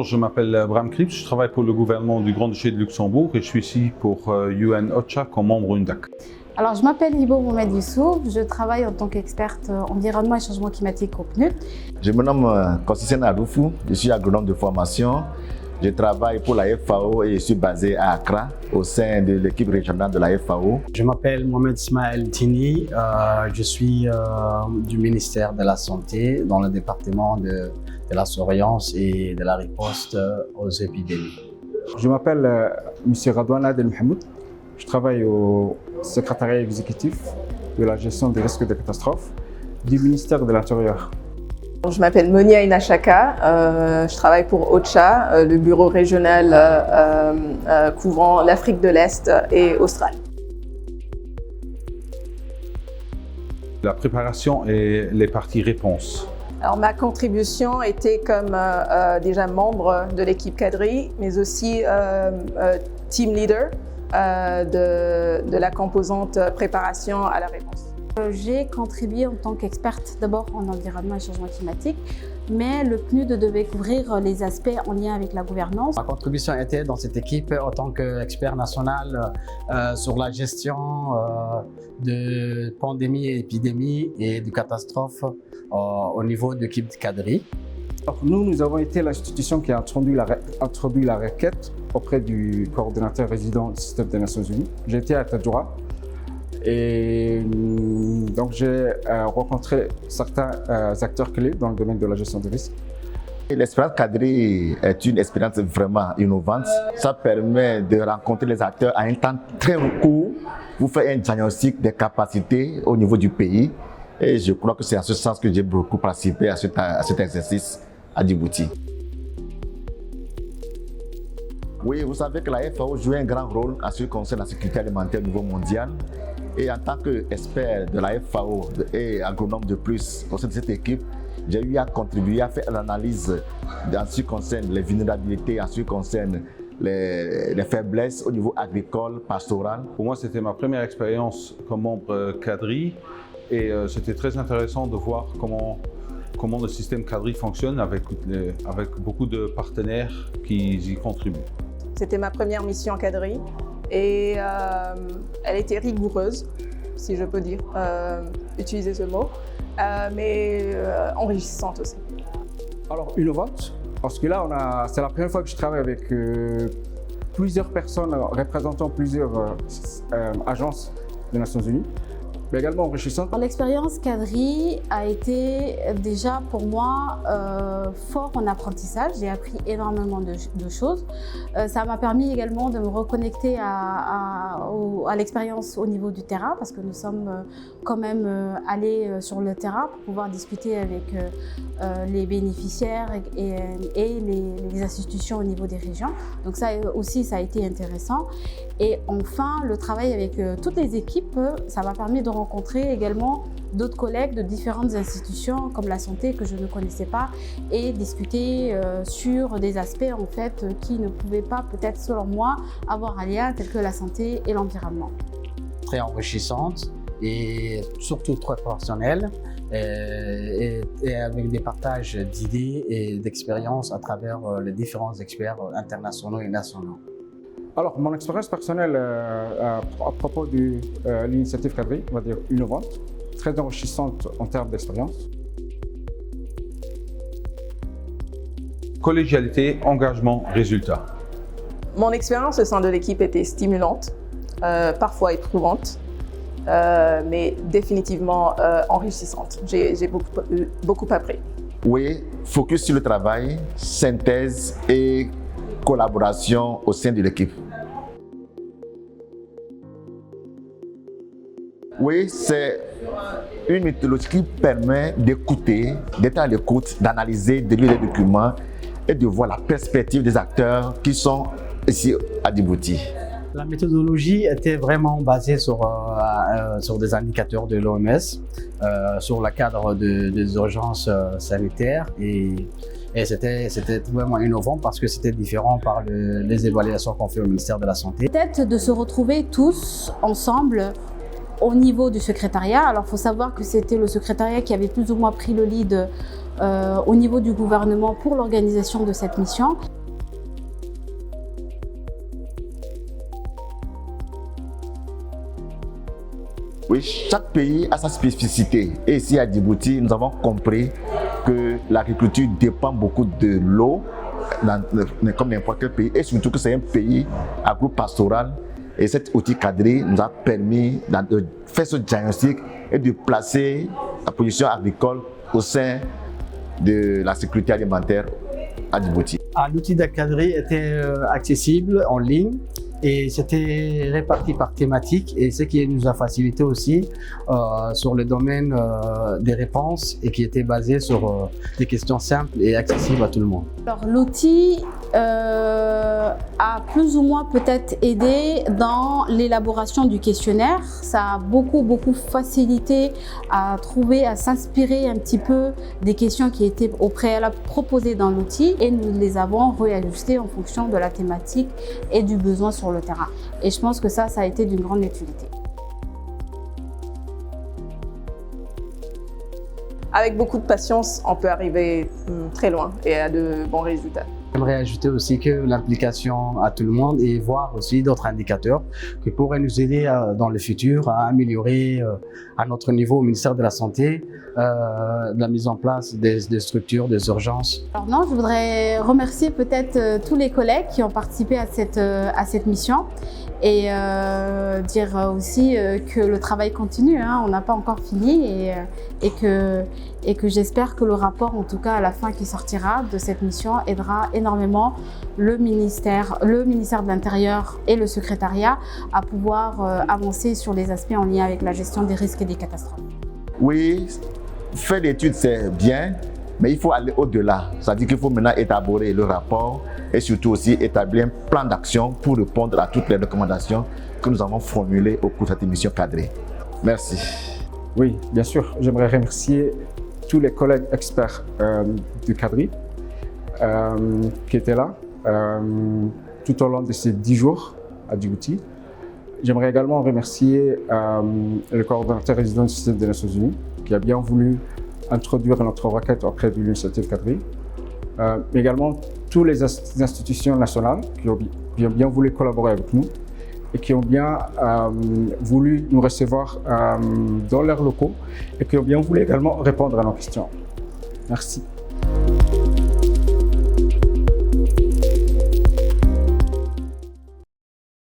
je m'appelle Bram Krips, je travaille pour le gouvernement du Grand-Duché de Luxembourg et je suis ici pour UN OCHA comme membre UNDAC. Alors, je m'appelle Ibo Mohamed Youssouf, je travaille en tant qu'experte environnement et changement climatique au PNUD. Je me nomme Constantine Adoufou, je suis agronome de formation. Je travaille pour la FAO et je suis basé à Accra au sein de l'équipe régionale de la FAO. Je m'appelle Mohamed Ismaël Tini, je suis du ministère de la Santé dans le département de la surveillance et de la riposte aux épidémies. Je m'appelle M. Radouane Adel Mohamed, je travaille au secrétariat exécutif de la gestion des risques de catastrophes du ministère de l'Intérieur. Je m'appelle Monia Inachaka, je travaille pour OCHA, le bureau régional couvrant l'Afrique de l'Est et Australie. La préparation et les parties réponses. Alors, ma contribution était comme déjà membre de l'équipe cadre, mais aussi team leader de la composante préparation à la réponse. J'ai contribué en tant qu'experte d'abord en environnement et changement climatique, mais le PNUD devait couvrir les aspects en lien avec la gouvernance. Ma contribution était dans cette équipe en tant qu'expert national sur la gestion de pandémies et épidémies et de catastrophes au niveau de l'équipe cadre. Nous avons été l'institution qui a introduit la requête auprès du coordinateur résident du système des Nations Unies. J'étais à Tadjoura. Et donc j'ai rencontré certains acteurs clés dans le domaine de la gestion des risques. L'expérience cadrée est une expérience vraiment innovante. Ça permet de rencontrer les acteurs à un temps très court pour faire un diagnostic des capacités au niveau du pays. Et je crois que c'est en ce sens que j'ai beaucoup participé à cet exercice à Djibouti. Oui, vous savez que la FAO joue un grand rôle en ce qui concerne la sécurité alimentaire au niveau mondial. Et en tant qu'expert de la FAO et agronome de plus au sein de cette équipe, j'ai eu à contribuer à faire l'analyse en ce qui concerne les vulnérabilités, en ce qui concerne les faiblesses au niveau agricole, pastoral. Pour moi, c'était ma première expérience comme membre CADRI et c'était très intéressant de voir comment le système CADRI fonctionne avec beaucoup de partenaires qui y contribuent. C'était ma première mission cadre et elle était rigoureuse, si je peux dire, utiliser ce mot, mais enrichissante aussi. Alors, innovante, parce que là, c'est la première fois que je travaille avec plusieurs personnes représentant plusieurs agences des Nations Unies. Mais également enrichissante. L'expérience CADRI a été déjà pour moi fort en apprentissage. J'ai appris énormément de choses. Ça m'a permis également de me reconnecter à l'expérience au niveau du terrain parce que nous sommes quand même allés sur le terrain pour pouvoir discuter avec les bénéficiaires et les institutions au niveau des régions. Donc ça aussi, ça a été intéressant. Et enfin, le travail avec toutes les équipes, ça m'a permis de rencontrer également d'autres collègues de différentes institutions comme la santé que je ne connaissais pas et discuter sur des aspects en fait qui ne pouvaient pas peut-être selon moi avoir un lien tel que la santé et l'environnement. Très enrichissante et surtout très professionnelle et avec des partages d'idées et d'expériences à travers les différents experts internationaux et nationaux. Alors, mon expérience personnelle à propos de l'initiative CADRI, on va dire innovante, très enrichissante en termes d'expérience. Collégialité, engagement, résultat. Mon expérience au sein de l'équipe était stimulante, parfois éprouvante, mais définitivement enrichissante. J'ai beaucoup appris. Oui, focus sur le travail, synthèse et collaboration au sein de l'équipe. Oui, c'est une méthodologie qui permet d'écouter, d'être à l'écoute, d'analyser, de lire les documents et de voir la perspective des acteurs qui sont ici à Djibouti. La méthodologie était vraiment basée sur des indicateurs de l'OMS, sur le cadre des urgences sanitaires et c'était vraiment innovant parce que c'était différent par les évaluations qu'on fait au ministère de la Santé. Peut-être de se retrouver tous ensemble au niveau du secrétariat. Alors il faut savoir que c'était le secrétariat qui avait plus ou moins pris le lead au niveau du gouvernement pour l'organisation de cette mission. Oui, chaque pays a sa spécificité. Et ici à Djibouti, nous avons compris que l'agriculture dépend beaucoup de l'eau, comme n'importe quel pays, et surtout que c'est un pays agro-pastoral. Et cet outil cadré nous a permis de faire ce diagnostic et de placer la production agricole au sein de la sécurité alimentaire à Djibouti. L'outil d'Acadri était accessible en ligne et c'était réparti par thématique, et ce qui nous a facilité aussi sur le domaine des réponses et qui était basé sur des questions simples et accessibles à tout le monde. Alors l'outil a plus ou moins peut-être aidé dans l'élaboration du questionnaire. Ça a beaucoup facilité à trouver, à s'inspirer un petit peu des questions qui étaient au préalable proposées dans l'outil, et nous les avons réajustées en fonction de la thématique et du besoin sur le terrain. Et je pense que ça a été d'une grande utilité. Avec beaucoup de patience, on peut arriver très loin et à de bons résultats. J'aimerais ajouter aussi que l'implication à tout le monde et voir aussi d'autres indicateurs qui pourraient nous aider dans le futur à améliorer à notre niveau au ministère de la Santé la mise en place des structures, des urgences. Alors non, je voudrais remercier peut-être tous les collègues qui ont participé à cette mission, et dire aussi que le travail continue, hein, on n'a pas encore fini, et que j'espère que le rapport, en tout cas à la fin qui sortira de cette mission, aidera énormément le ministère de l'Intérieur et le secrétariat à pouvoir avancer sur les aspects en lien avec la gestion des risques et des catastrophes. Oui, faire l'étude c'est bien, mais il faut aller au-delà. C'est-à-dire qu'il faut maintenant élaborer le rapport et surtout aussi établir un plan d'action pour répondre à toutes les recommandations que nous avons formulées au cours de cette émission cadrée. Merci. Oui, bien sûr. J'aimerais remercier tous les collègues experts du CADRI qui étaient là tout au long de ces 10 jours à Djibouti. J'aimerais également remercier le coordonnateur résident du système des Nations Unies qui a bien voulu introduire notre requête auprès de l'initiative CADRI, mais également toutes les institutions nationales qui ont bien voulu collaborer avec nous et qui ont bien voulu nous recevoir dans leurs locaux et qui ont bien voulu également répondre à nos questions. Merci.